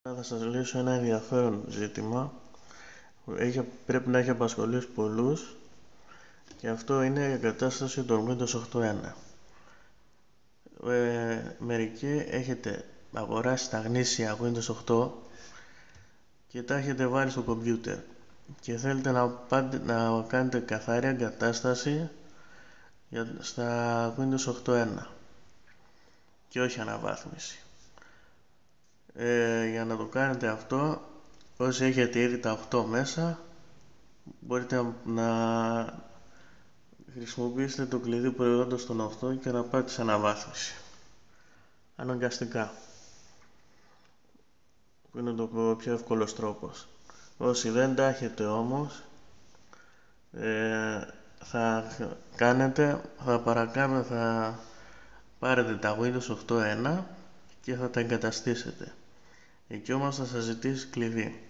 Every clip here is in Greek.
Θα σας λύσω ένα ενδιαφέρον ζήτημα που πρέπει να έχει απασχολήσει πολλούς, και αυτό είναι η εγκατάσταση του Windows 8.1. Μερικοί έχετε αγοράσει τα γνήσια Windows 8 και τα έχετε βάλει στο κομπιούτερ και θέλετε να κάνετε καθαρή εγκατάσταση στα Windows 8.1 και όχι αναβάθμιση. Για να το κάνετε αυτό, όσοι έχετε ήδη τα 8 μέσα, μπορείτε να χρησιμοποιήσετε το κλειδί προϊόντος των 8 και να πάτε σε αναβάθμιση αναγκαστικά, που είναι το πιο εύκολος τρόπος. Όσοι δεν τα έχετε όμως, θα πάρετε τα Windows 8.1 και θα τα εγκαταστήσετε. Εκεί όμως θα σας ζητήσει κλειδί.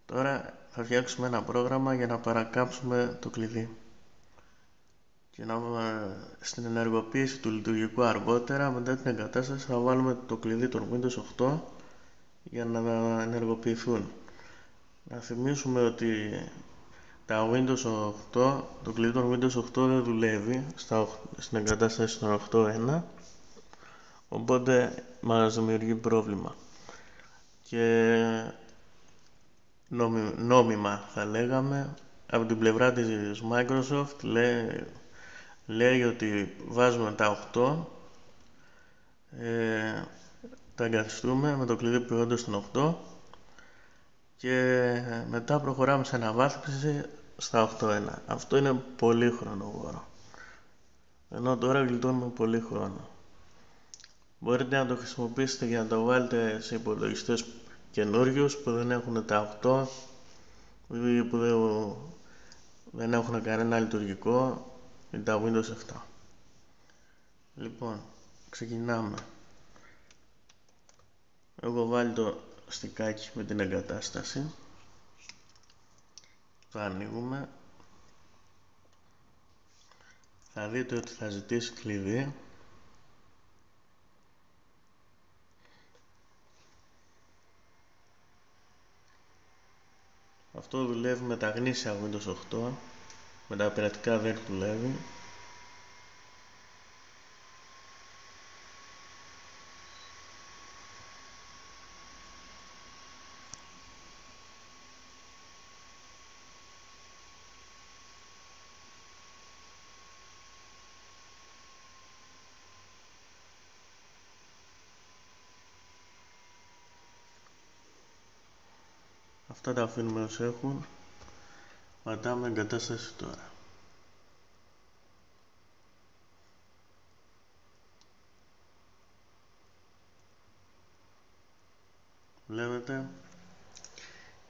Τώρα θα φτιάξουμε ένα πρόγραμμα για να παρακάψουμε το κλειδί και στην ενεργοποίηση του λειτουργικού αργότερα, μετά την εγκατάσταση, θα βάλουμε το κλειδί των Windows 8 για να ενεργοποιηθούν. Να θυμίσουμε ότι το κλειδί των Windows 8 δεν δουλεύει στην εγκατάσταση των 8.1, οπότε μας δημιουργεί πρόβλημα. Και νόμιμα θα λέγαμε, από την πλευρά της Microsoft λέει ότι βάζουμε τα 8, τα εγκαθιστούμε με το κλειδί προϊόντος των 8 και μετά προχωράμε σε αναβάθμιση στα 8.1. Αυτό είναι πολύ χρονοβόρο, ενώ τώρα γλιτώνουμε πολύ χρόνο. Μπορείτε να το χρησιμοποιήσετε για να το βάλετε σε υπολογιστές καινούριους που δεν έχουν τα 8 ή που δεν έχουν κανένα λειτουργικό, ή τα Windows 7. Λοιπόν, ξεκινάμε. Έχω βάλει το στικάκι με την εγκατάσταση. Το ανοίγουμε. Θα δείτε ότι θα ζητήσει κλειδί. Αυτό δουλεύει με τα γνήσια Windows 8, με τα πειρατικά δεν δουλεύει. Αυτά τα αφήνουμε ως έχουν. Πατάμε εγκατάσταση τώρα. Βλέπετε,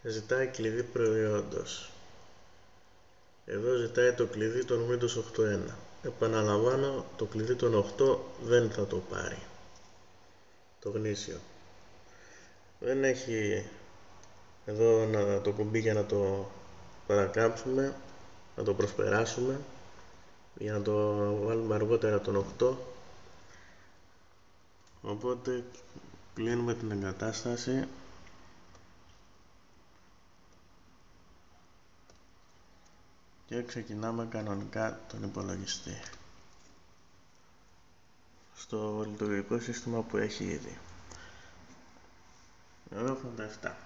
ζητάει κλειδί προϊόντος. Εδώ ζητάει το κλειδί των Windows 8.1. Επαναλαμβάνω, το κλειδί των 8 δεν θα το πάρει, το γνήσιο. Δεν έχει εδώ το κουμπί για να το παρακάψουμε, να το προσπεράσουμε, για να το βάλουμε αργότερα τον 8. Οπότε κλείνουμε την εγκατάσταση και ξεκινάμε κανονικά τον υπολογιστή στο λειτουργικό σύστημα που έχει ήδη. Εδώ φανταστά.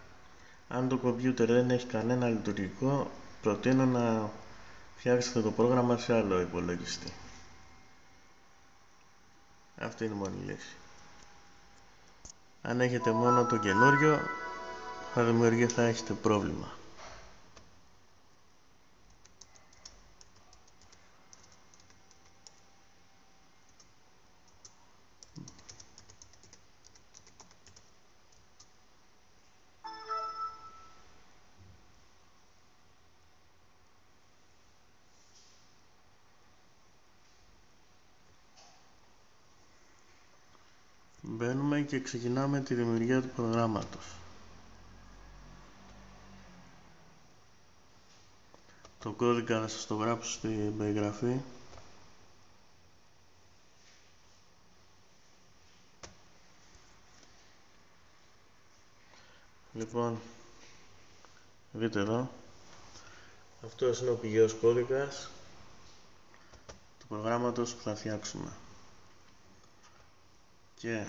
Αν το κομπιούτερ δεν έχει κανένα λειτουργικό, προτείνω να φτιάξετε το πρόγραμμα σε άλλο υπολογιστή. Αυτή είναι η μόνη λύση. Αν έχετε μόνο το καινούριο, θα έχετε πρόβλημα. Μπαίνουμε και ξεκινάμε τη δημιουργία του προγράμματος. Το κώδικα θα σας το γράψω στην περιγραφή. Λοιπόν, δείτε εδώ, αυτός είναι ο πηγαίος κώδικας του προγράμματος που θα φτιάξουμε. Και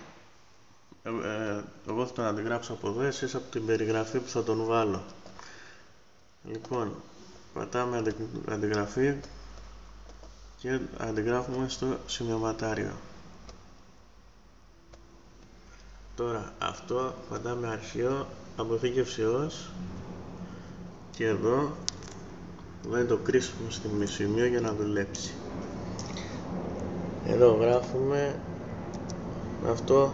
εγώ θα τον αντιγράψω από εδώ, εσείς από την περιγραφή που θα τον βάλω. Λοιπόν, πατάμε αντιγραφή και αντιγράφουμε στο σημειωματάριο. Τώρα αυτό πατάμε αρχείο, αποθήκευση ως, και εδώ είναι το κρίσιμο σημείο για να δουλέψει. Εδώ γράφουμε αυτό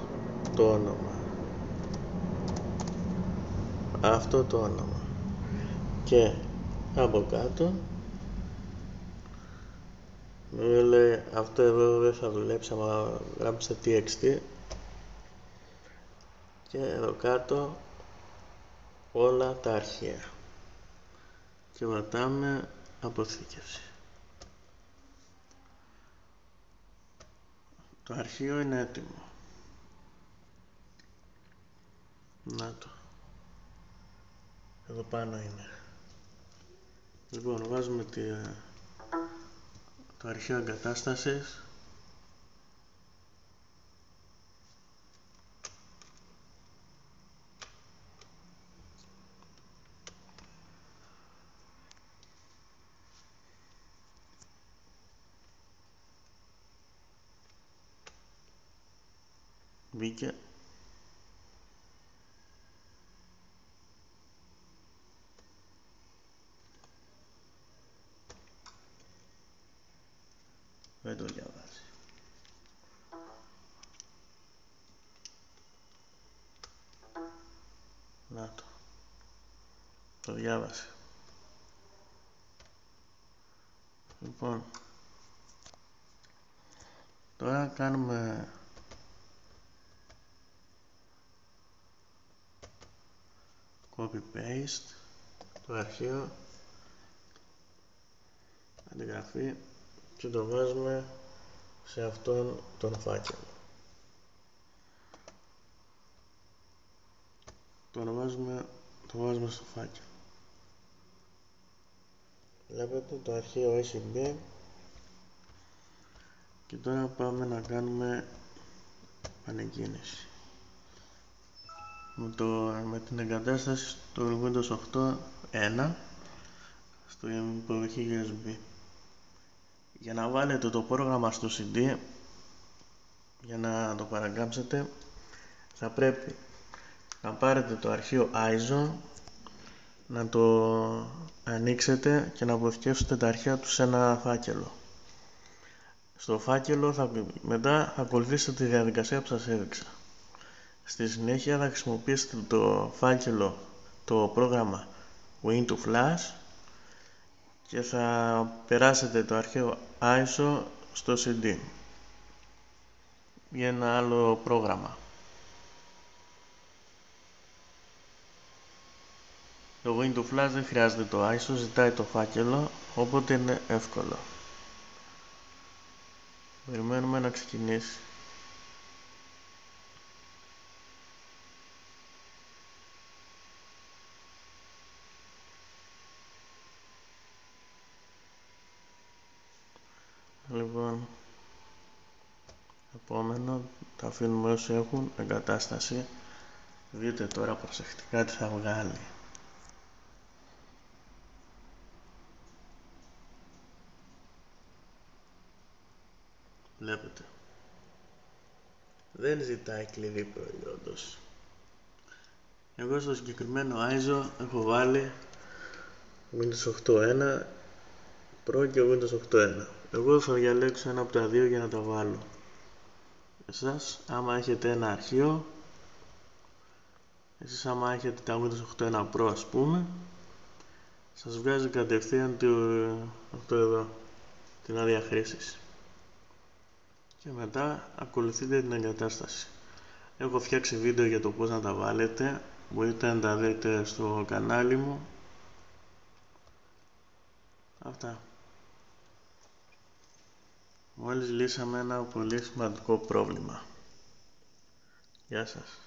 το όνομα, αυτό το όνομα, και από κάτω λέει αυτό εδώ δεν θα δουλέψει άμα γράψετε txt, και εδώ κάτω όλα τα αρχεία και πατάμε αποθήκευση. Το αρχείο είναι έτοιμο. Να το. Εδώ πάνω είναι. Λοιπόν, βάζουμε το αρχείο εγκατάστασης. Μπήκε. Δεν το διαβάζει. Να το. Το διάβασε. Λοιπόν, τώρα κάνουμε copy-paste το αρχείο, αντιγραφή, και το βάζουμε σε αυτόν τον φάκελο. Το βάζουμε στο φάκελο. Βλέπετε το αρχείο έχει μπει και τώρα πάμε να κάνουμε ανεκκίνηση. Με την εγκατάσταση του Windows 8.1 στο υποδοχή USB. Για να βάλετε το πρόγραμμα στο CD, για να το παρακάμψετε, θα πρέπει να πάρετε το αρχείο ISO, να το ανοίξετε και να αποθηκεύσετε τα αρχεία του σε ένα φάκελο. Στο φάκελο μετά θα ακολουθήσετε τη διαδικασία που σας έδειξα. Στη συνέχεια θα χρησιμοποιήσετε το φάκελο, το πρόγραμμα Win2Flash, και θα περάσετε το αρχείο ISO στο CD για ένα άλλο πρόγραμμα. Το Win2Flash δεν χρειάζεται το ISO, ζητάει το φάκελο, οπότε είναι εύκολο. Περιμένουμε να ξεκινήσει. Λοιπόν, επόμενο, τα αφήνουμε όσοι έχουν εγκατάσταση. Δείτε τώρα προσεκτικά τι θα βγάλει. Βλέπετε, δεν ζητάει κλειδί προϊόντος. Εγώ στο συγκεκριμένο ISO έχω βάλει Windows 8.1 Pro και Windows 8.1. Εγώ θα διαλέξω ένα από τα δύο για να τα βάλω. Εσάς, άμα έχετε ένα αρχείο, εσείς άμα έχετε τα Windows 8.1 Pro, ας πούμε, σας βγάζει κατευθείαν αυτό εδώ, την άδεια χρήσης. Και μετά ακολουθείτε την εγκατάσταση. Έχω φτιάξει βίντεο για το πώς να τα βάλετε, μπορείτε να τα δείτε στο κανάλι μου. Αυτά. Μόλις λύσαμε ένα πολύ σημαντικό πρόβλημα. Γεια σας.